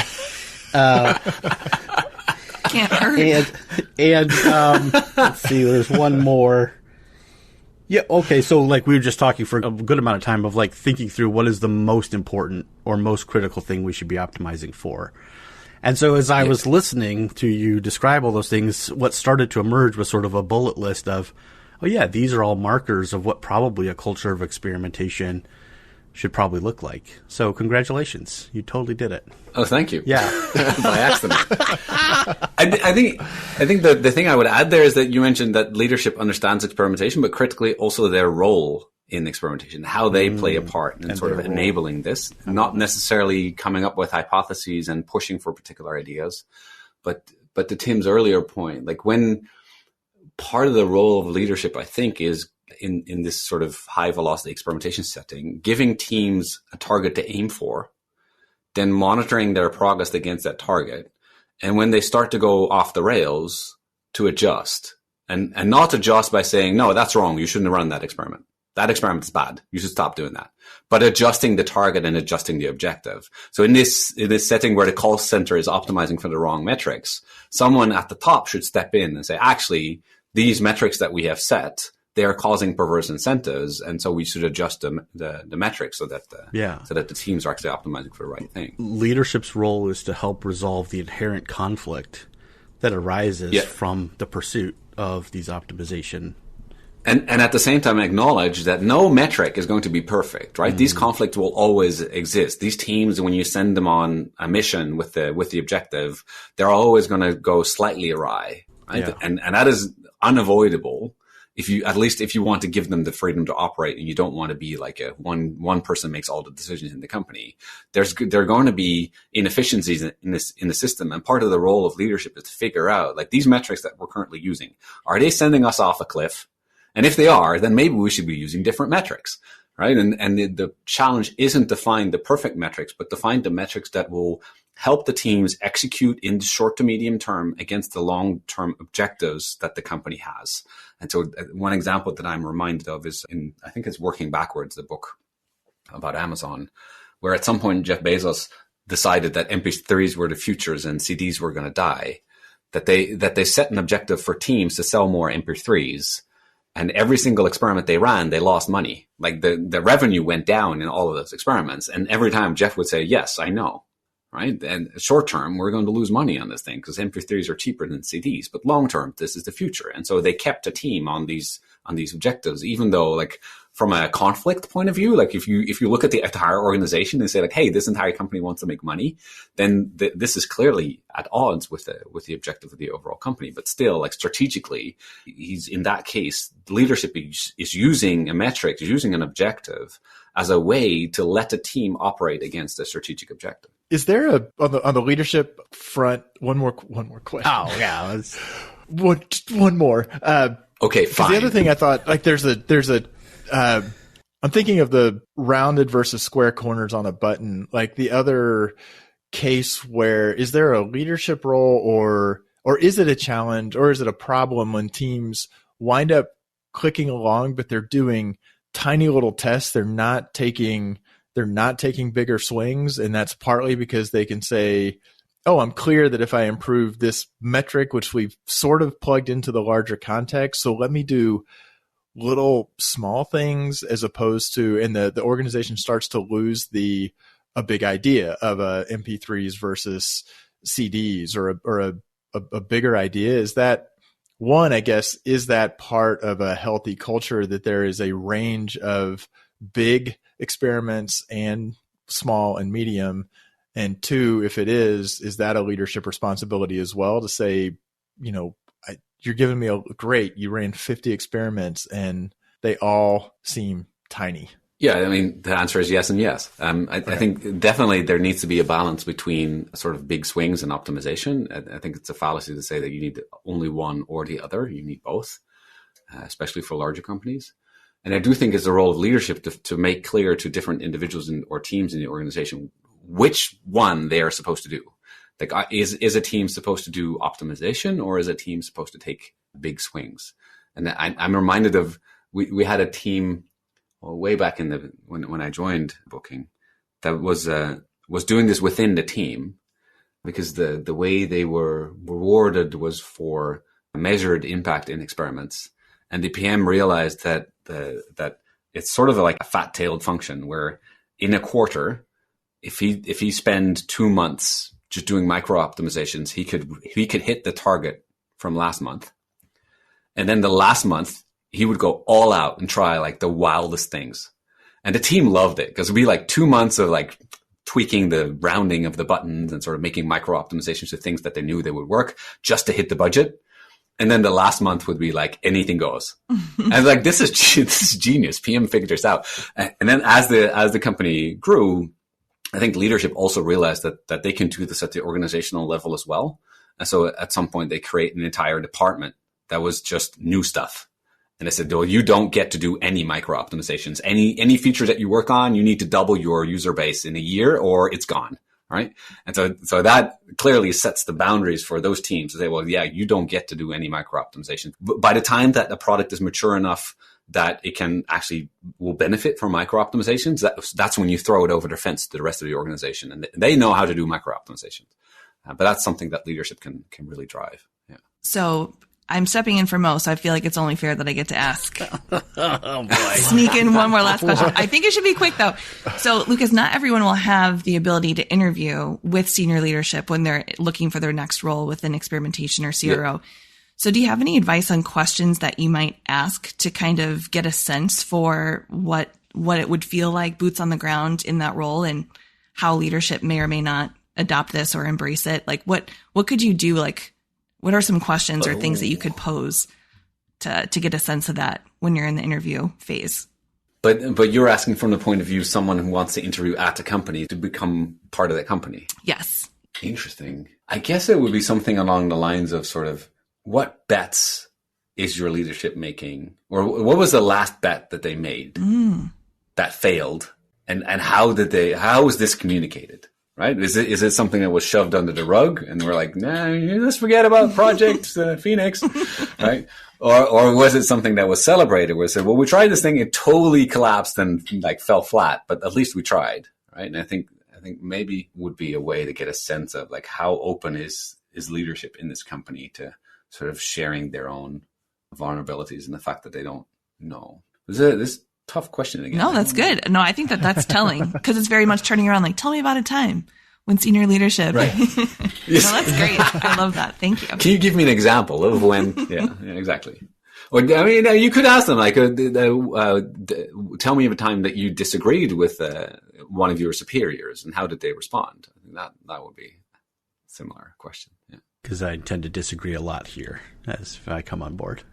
Can't hurt. And let's see, there's one more. Yeah, okay, so like we were just talking for a good amount of time of like thinking through what is the most important or most critical thing we should be optimizing for. And so as I was listening to you describe all those things, what started to emerge was sort of a bullet list of, oh yeah, these are all markers of what probably a culture of experimentation should probably look like. So congratulations. You totally did it. Oh, thank you. Yeah. By accident. I think the thing I would add there is that you mentioned that leadership understands experimentation, but critically also their role in experimentation, how they play a part in sort of enabling this, not necessarily coming up with hypotheses and pushing for particular ideas, but But to Tim's earlier point, like when part of the role of leadership, I think, is in this sort of high velocity experimentation setting, giving teams a target to aim for, then monitoring their progress against that target. And when they start to go off the rails, to adjust and not adjust by saying, no, that's wrong. You shouldn't have run that experiment. That experiment is bad. You should stop doing that. But adjusting the target and adjusting the objective. So in this setting where the call center is optimizing for the wrong metrics, someone at the top should step in and say, actually, these metrics that we have set, they are causing perverse incentives. And so we should adjust the metrics so that the teams are actually optimizing for the right thing. Leadership's role is to help resolve the inherent conflict that arises from the pursuit of these optimization. And at the same time, acknowledge that no metric is going to be perfect, right? These conflicts will always exist. These teams, when you send them on a mission with the objective, they're always going to go slightly awry, right? Yeah. And that is unavoidable. If you want to give them the freedom to operate, and you don't want to be like one person makes all the decisions in the company, there are going to be inefficiencies in the system. And part of the role of leadership is to figure out, like, these metrics that we're currently using, are they sending us off a cliff? And if they are, then maybe we should be using different metrics, right? And the challenge isn't to find the perfect metrics, but to find the metrics that will help the teams execute in the short to medium term against the long-term objectives that the company has. And so one example that I'm reminded of is I think it's Working Backwards, the book about Amazon, where at some point Jeff Bezos decided that MP3s were the futures and CDs were going to die, that they set an objective for teams to sell more MP3s. And every single experiment they ran, they lost money. Like the revenue went down in all of those experiments. And every time Jeff would say, yes, I know, right? And short term, we're going to lose money on this thing because MP3s are cheaper than CDs. But long term, this is the future. And so they kept a team on these objectives, even though, like, from a conflict point of view, like if you look at the entire organization and say, like, hey, this entire company wants to make money, then this is clearly at odds with the objective of the overall company. But still, like, strategically, he's in that case, leadership is using a metric, is using an objective as a way to let a team operate against a strategic objective. Is there on the leadership front one more question? Oh yeah, one more. Okay, fine. The other thing I thought, like, there's a I'm thinking of the rounded versus square corners on a button. Like, the other case where, is there a leadership role or is it a challenge or is it a problem when teams wind up clicking along, but they're doing tiny little tests? They're not taking bigger swings. And that's partly because they can say, oh, I'm clear that if I improve this metric, which we've sort of plugged into the larger context, so let me do little small things, as opposed to, and the organization starts to lose a big idea of MP3s versus CDs or a bigger idea. Is that one, I guess, is that part of a healthy culture, that there is a range of big experiments and small and medium? And two, if it is that a leadership responsibility as well, to say, you're giving me you ran 50 experiments and they all seem tiny. Yeah, I mean, the answer is yes and yes. I think definitely there needs to be a balance between sort of big swings and optimization. I think it's a fallacy to say that you need only one or the other. You need both, especially for larger companies. And I do think it's the role of leadership to make clear to different individuals or teams in the organization which one they are supposed to do. Like, is a team supposed to do optimization, or is a team supposed to take big swings? And I'm reminded of, we had a team way back when I joined Booking that was doing this within the team, because the way they were rewarded was for measured impact in experiments. And the PM realized that it's sort of like a fat-tailed function, where in a quarter, if he spend 2 months just doing micro optimizations, he could hit the target from last month. And then the last month, he would go all out and try, like, the wildest things. And the team loved it, because it'd be like 2 months of, like, tweaking the rounding of the buttons and sort of making micro optimizations to things that they knew they would work just to hit the budget. And then the last month would be like, anything goes. And like, this is genius. PM figured this out. And then as the company grew, I think leadership also realized that they can do this at the organizational level as well. And so at some point they create an entire department that was just new stuff. And they said, well, you don't get to do any micro optimizations. Any features that you work on, you need to double your user base in a year or it's gone. Right. And so that clearly sets the boundaries for those teams to say, well, yeah, you don't get to do any micro optimization. But by the time that the product is mature enough that it can actually will benefit from micro optimizations, that's when you throw it over the fence to the rest of the organization. And they know how to do micro optimizations. But that's something that leadership can really drive. Yeah. So I'm stepping in for Mo, so I feel like it's only fair that I get to ask. Oh boy. Sneak in one more last question. I think it should be quick though. So Lucas, not everyone will have the ability to interview with senior leadership when they're looking for their next role within experimentation or CRO. Yep. So do you have any advice on questions that you might ask to kind of get a sense for what it would feel like boots on the ground in that role and how leadership may or may not adopt this or embrace it? Like what could you do? Like, what are some questions or things that you could pose to get a sense of that when you're in the interview phase? But you're asking from the point of view someone who wants to interview at a company to become part of that company. Yes. Interesting. I guess it would be something along the lines of sort of what bets is your leadership making? Or what was the last bet that they made that failed? And how was this communicated? Right? Is it something that was shoved under the rug and we're like, nah, let's forget about Project Phoenix, right? Or was it something that was celebrated where it said, well, we tried this thing, it totally collapsed and like fell flat, but at least we tried, right? And I think maybe would be a way to get a sense of like how open is leadership in this company to sort of sharing their own vulnerabilities and the fact that they don't know. This tough question again. No, that's good. No, I think that's telling because it's very much turning around like, tell me about a time when senior leadership. Right. Yes. No, that's great. I love that. Thank you. Can you give me an example of when? Yeah, exactly. Or, I mean, you could ask them like, tell me of a time that you disagreed with one of your superiors and how did they respond? I think that would be a similar question. Yeah. Because I tend to disagree a lot here as I come on board.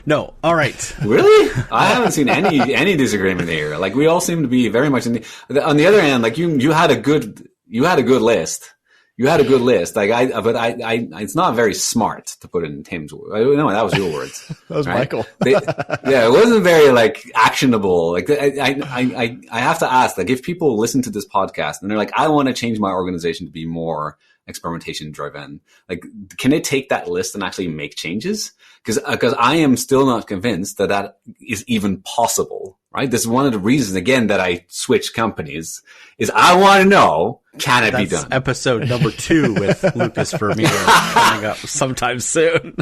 No. All right. Really? I haven't seen any disagreement here. Like we all seem to be very much on the other hand, like you had a good list. You had a good list. Like it's not very smart to put in Tim's words. No, that was your words. That was right? Michael. Yeah, it wasn't very like actionable. Like I have to ask, like if people listen to this podcast and they're like, I want to change my organization to be more experimentation driven, like can they take that list and actually make changes? Because I am still not convinced that is even possible, right? This is one of the reasons again that I switched companies is I want to know, can it be done? Episode number 2 with Lukas Vermeer coming up sometime soon.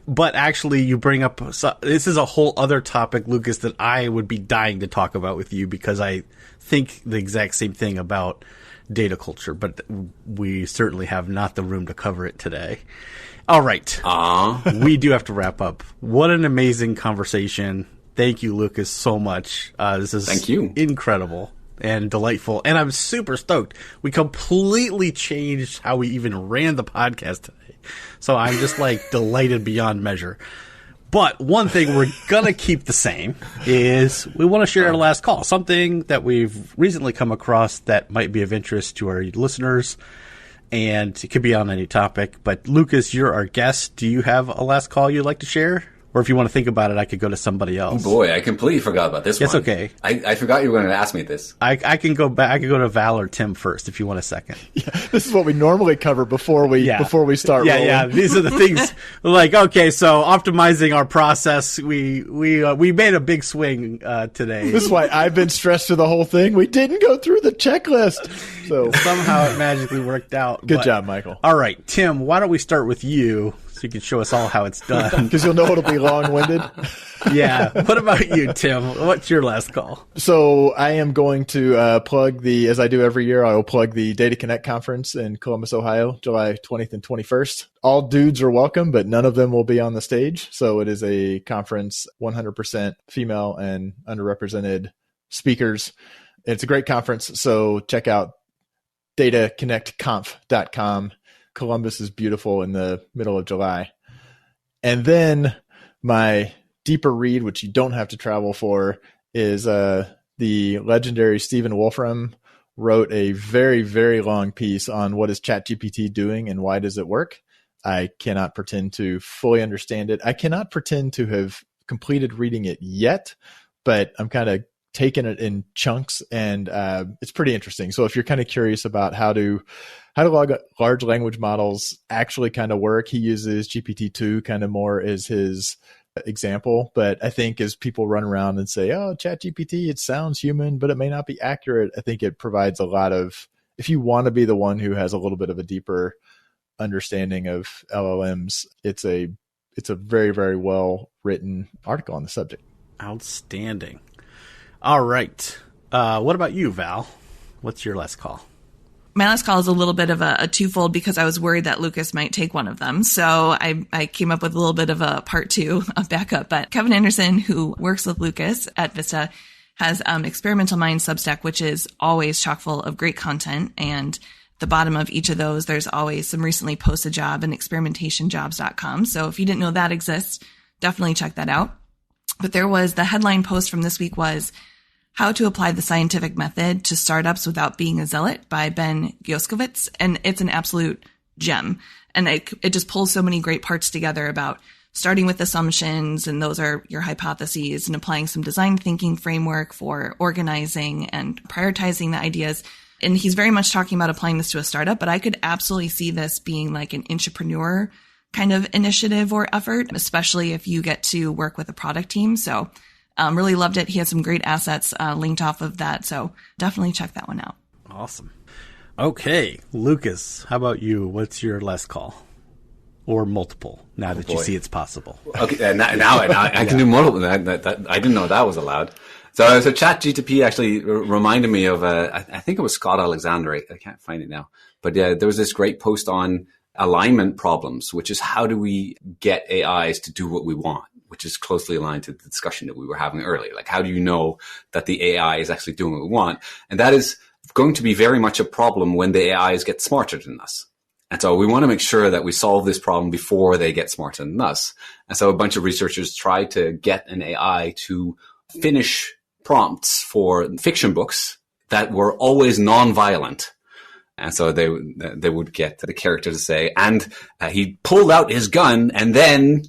But actually you bring up, this is a whole other topic, Lukas, that I would be dying to talk about with you because I think the exact same thing about data culture, but we certainly have not the room to cover it today. All right. We do have to wrap up. What an amazing conversation. Thank you, Lukas, so much. This is Thank you. Incredible and delightful. And I'm super stoked. We completely changed how we even ran the podcast today. So I'm just like delighted beyond measure. But one thing we're going to keep the same is we want to share our last call, something that we've recently come across that might be of interest to our listeners. And it could be on any topic. But Lukas, you're our guest. Do you have a last call you'd like to share? Or if you want to think about it, I could go to somebody else. Oh boy, I completely forgot about this one. It's okay. I forgot you were going to ask me this. I can go back. I can go to Val or Tim first if you want a second. Yeah, this is what we normally cover before we start rolling. Yeah. These are the things like, okay, so optimizing our process. We made a big swing today. This is why I've been stressed through the whole thing. We didn't go through the checklist. So somehow it magically worked out. Good job, Michael. All right, Tim, why don't we start with you? So you can show us all how it's done. Because you'll know it'll be long-winded. Yeah. What about you, Tim? What's your last call? So I am going to plug as I do every year, I will plug the Data Connect conference in Columbus, Ohio, July 20th and 21st. All dudes are welcome, but none of them will be on the stage. So it is a conference, 100% female and underrepresented speakers. It's a great conference. So check out dataconnectconf.com. Columbus is beautiful in the middle of July. And then my deeper read, which you don't have to travel for, is the legendary Stephen Wolfram wrote a very, very long piece on what is ChatGPT doing and why does it work. I cannot pretend to fully understand it. I cannot pretend to have completed reading it yet, but I'm kind of taking it in chunks, and it's pretty interesting. So if you're kind of curious about how do large language models actually kind of work, he uses GPT-2 kind of more as his example. But I think as people run around and say, oh, ChatGPT, it sounds human, but it may not be accurate, I think it provides a lot of, if you want to be the one who has a little bit of a deeper understanding of LLMs, it's a very, very well written article on the subject. Outstanding. All right. What about you, Val? What's your last call? My last call is a little bit of a twofold because I was worried that Lukas might take one of them. So I came up with a little bit of a part two, a backup. But Kevin Anderson, who works with Lukas at Vista, has Experimental Mind Substack, which is always chock full of great content. And the bottom of each of those, there's always some recently posted job and experimentationjobs.com. So if you didn't know that exists, definitely check that out. But there was the headline post from this week was How to Apply the Scientific Method to Startups Without Being a Zealot by Ben Gioskowitz. And it's an absolute gem. And it just pulls so many great parts together about starting with assumptions, and those are your hypotheses, and applying some design thinking framework for organizing and prioritizing the ideas. And he's very much talking about applying this to a startup, but I could absolutely see this being like an entrepreneur kind of initiative or effort, especially if you get to work with a product team. So really loved it. He has some great assets linked off of that. So definitely check that one out. Awesome. Okay, Lukas, how about you? What's your last call? Or multiple, now that you see it's possible. Okay, now I can do multiple. I didn't know that was allowed. So ChatGPT actually reminded me of, I think it was Scott Alexander. I can't find it now. But yeah, there was this great post on alignment problems, which is how do we get AIs to do what we want, which is closely aligned to the discussion that we were having earlier. Like, how do you know that the AI is actually doing what we want? And that is going to be very much a problem when the AIs get smarter than us. And so we want to make sure that we solve this problem before they get smarter than us. And so a bunch of researchers tried to get an AI to finish prompts for fiction books that were always non-violent. And so they would get the character to say, and he pulled out his gun, and then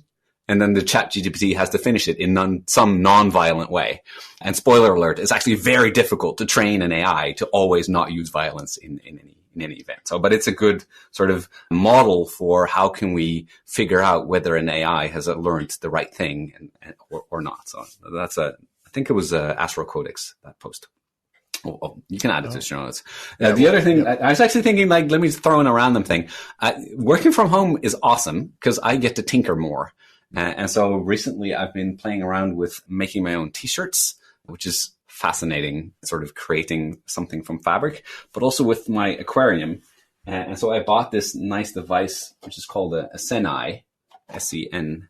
the ChatGPT has to finish it in some non-violent way. And spoiler alert, it's actually very difficult to train an AI to always not use violence in any event. So, but it's a good sort of model for how can we figure out whether an AI has learned the right thing or not. So I think it was Astro Codex, that post. Oh, you can add it to the show notes. The other thing, I was actually thinking, like, let me throw in a random thing. Working from home is awesome because I get to tinker more. And so recently I've been playing around with making my own t-shirts, which is fascinating, sort of creating something from fabric, but also with my aquarium. And so I bought this nice device, which is called a Seneye, Seneye. And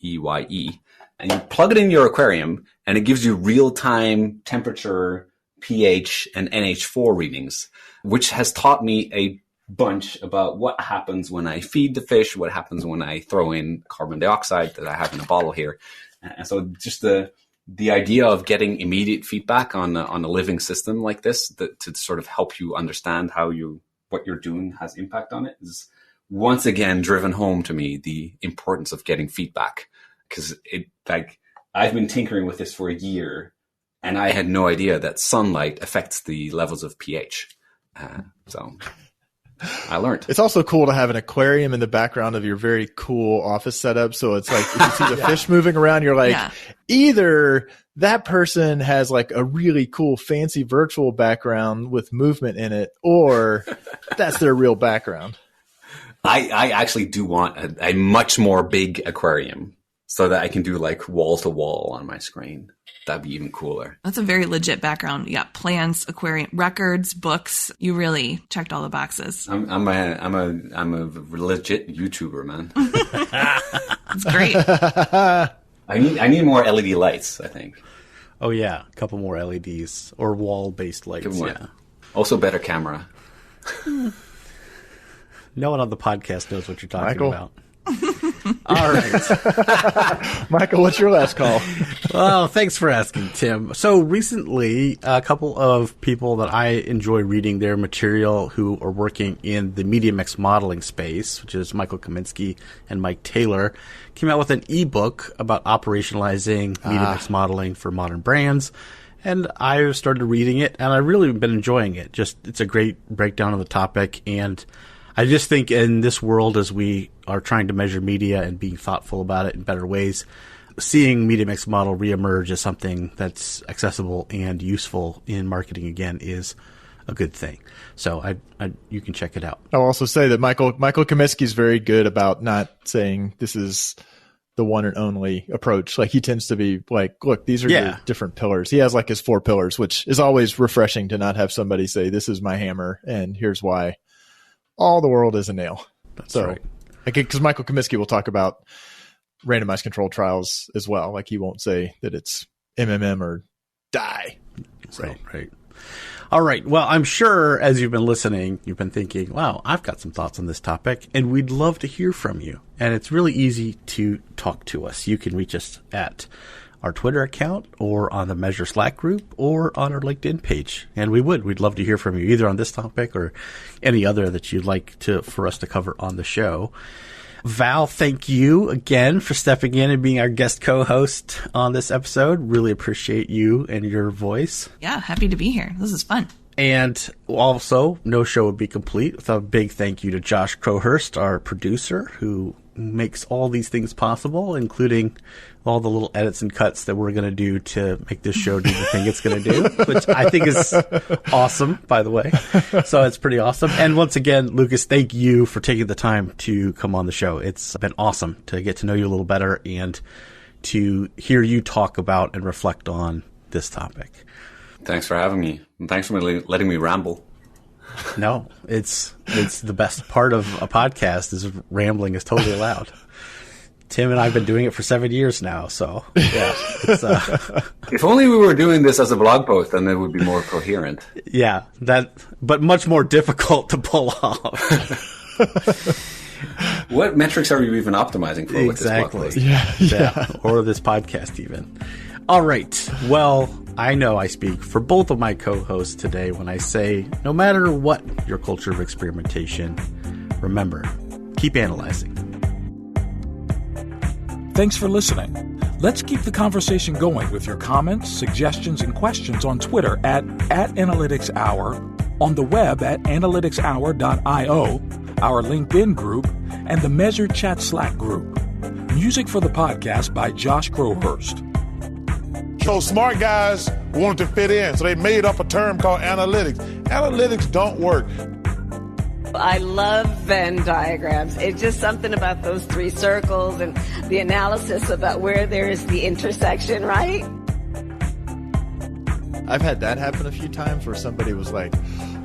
you plug it in your aquarium and it gives you real-time temperature, pH, and NH4 readings, which has taught me a bunch about what happens when I feed the fish, what happens when I throw in carbon dioxide that I have in a bottle here. And so just the idea of getting immediate feedback on a living system like this to sort of help you understand what you're doing has impact on it is once again driven home to me the importance of getting feedback. Because I've been tinkering with this for a year and I had no idea that sunlight affects the levels of pH. So I learned. It's also cool to have an aquarium in the background of your very cool office setup. So it's like, if you see the fish moving around, you're like, either that person has like a really cool, fancy virtual background with movement in it, or that's their real background. I actually do want a much more big aquarium so that I can do like wall to wall on my screen. That'd be even cooler. That's a very legit background. You got plants, aquarium, records, books. You really checked all the boxes. I'm a legit YouTuber, man. That's great. I need more LED lights, I think. Oh yeah, a couple more LEDs or wall-based lights. Yeah. Also, better camera. No one on the podcast knows what you're talking about. All right. Michael, what's your last call? Well, thanks for asking, Tim. So recently, a couple of people that I enjoy reading their material who are working in the media mix modeling space, which is Michael Kaminsky and Mike Taylor, came out with an ebook about operationalizing media mix modeling for modern brands. And I started reading it, and I've really been enjoying it. It's a great breakdown of the topic, and I just think in this world, as we are trying to measure media and being thoughtful about it in better ways, seeing media mix model reemerge as something that's accessible and useful in marketing again is a good thing. So you can check it out. I'll also say that Michael Kaminsky is very good about not saying this is the one and only approach. Like, he tends to be like, look, these are your different pillars. He has like his 4 pillars, which is always refreshing to not have somebody say, this is my hammer and here's why all the world is a nail. That's right. Because Michael Kaminsky will talk about randomized controlled trials as well. Like, he won't say that it's MMM or die. Right. All right. Well, I'm sure as you've been listening, you've been thinking, wow, I've got some thoughts on this topic, and we'd love to hear from you. And it's really easy to talk to us. You can reach us at our Twitter account or on the Measure Slack group or on our LinkedIn page. And we'd love to hear from you either on this topic or any other that you'd like for us to cover on the show. Val, thank you again for stepping in and being our guest co-host on this episode. Really appreciate you and your voice. Yeah, happy to be here. This is fun. And also, no show would be complete without a big thank you to Josh Crowhurst, our producer, who makes all these things possible, including all the little edits and cuts that we're going to do to make this show do the thing it's going to do, which I think is awesome, by the way. So it's pretty awesome. And once again, Lukas, thank you for taking the time to come on the show. It's been awesome to get to know you a little better and to hear you talk about and reflect on this topic. Thanks for having me. And thanks for letting me ramble. No, it's the best part of a podcast is rambling is totally allowed. Tim and I have been doing it for 7 years now, so yeah. If only we were doing this as a blog post, then it would be more coherent. Yeah, but much more difficult to pull off. What metrics are you even optimizing for with this blog post? Yeah, or this podcast even. All right. Well, I know I speak for both of my co-hosts today when I say, no matter what your culture of experimentation, remember, keep analyzing. Thanks for listening. Let's keep the conversation going with your comments, suggestions, and questions on Twitter at AnalyticsHour, on the web at analyticshour.io, our LinkedIn group, and the Measure Chat Slack group. Music for the podcast by Josh Crowhurst. So smart guys wanted to fit in, so they made up a term called analytics. Analytics don't work. I love Venn diagrams. It's just something about those 3 circles and the analysis about where there is the intersection, right? I've had that happen a few times where somebody was like,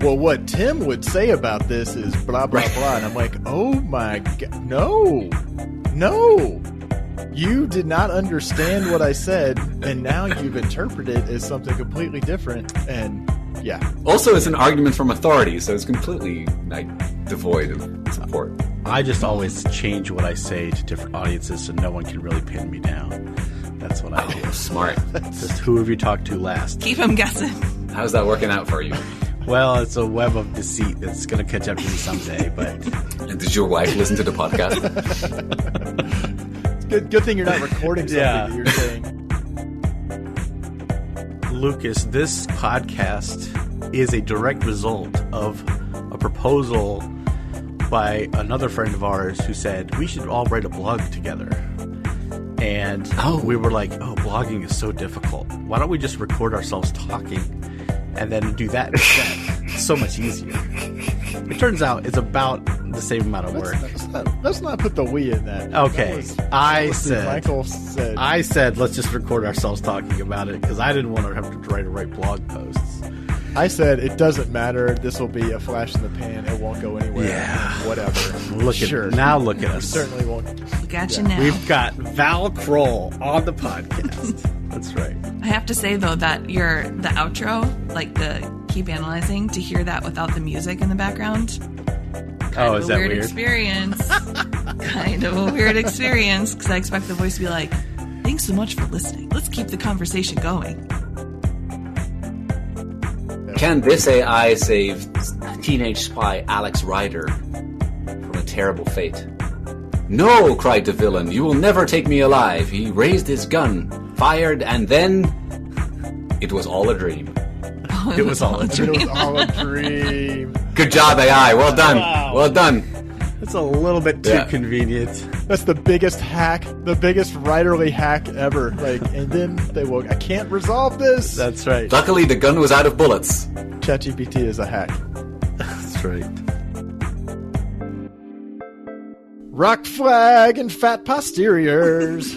well, what Tim would say about this is blah, blah, blah. And I'm like, oh my God, no. You did not understand what I said, and now you've interpreted it as something completely different, and yeah. Also, it's an argument from authority, so it's completely devoid of support. I just always change what I say to different audiences so no one can really pin me down. That's what I do. Smart. Just who have you talked to last? Keep them guessing. How's that working out for you? Well, it's a web of deceit that's going to catch up to me someday, but... And did your wife listen to the podcast? Good thing you're not recording something that you're saying. Lukas, this podcast is a direct result of a proposal by another friend of ours who said we should all write a blog together. And we were like, blogging is so difficult. Why don't we just record ourselves talking and then do that instead? It's so much easier. It turns out it's about the same amount of work. Let's not put the we in that. Okay. Michael said. I said, let's just record ourselves talking about it because I didn't want to have to write blog posts. I said, it doesn't matter. This will be a flash in the pan. It won't go anywhere. Yeah. Whatever. Look at us. Certainly won't. Look at you now. We've got Val Kroll on the podcast. That's right. I have to say, though, that the outro, like the keep analyzing, to hear that without the music in the background. Is that weird weird? Experience. kind of a weird experience because I expect the voice to be like, thanks so much for listening. Let's keep the conversation going. Can this AI save teenage spy Alex Ryder from a terrible fate? No, cried the villain. You will never take me alive. He raised his gun, fired, and then it was all a dream. It was all a dream. It was all a dream. Good job, AI. Well done. Wow. Well done. It's a little bit too convenient. That's the biggest hack, the biggest writerly hack ever. Like, and then they will. I can't resolve this. That's right. Luckily, the gun was out of bullets. ChatGPT is a hack. That's right. Rock flag and fat posteriors.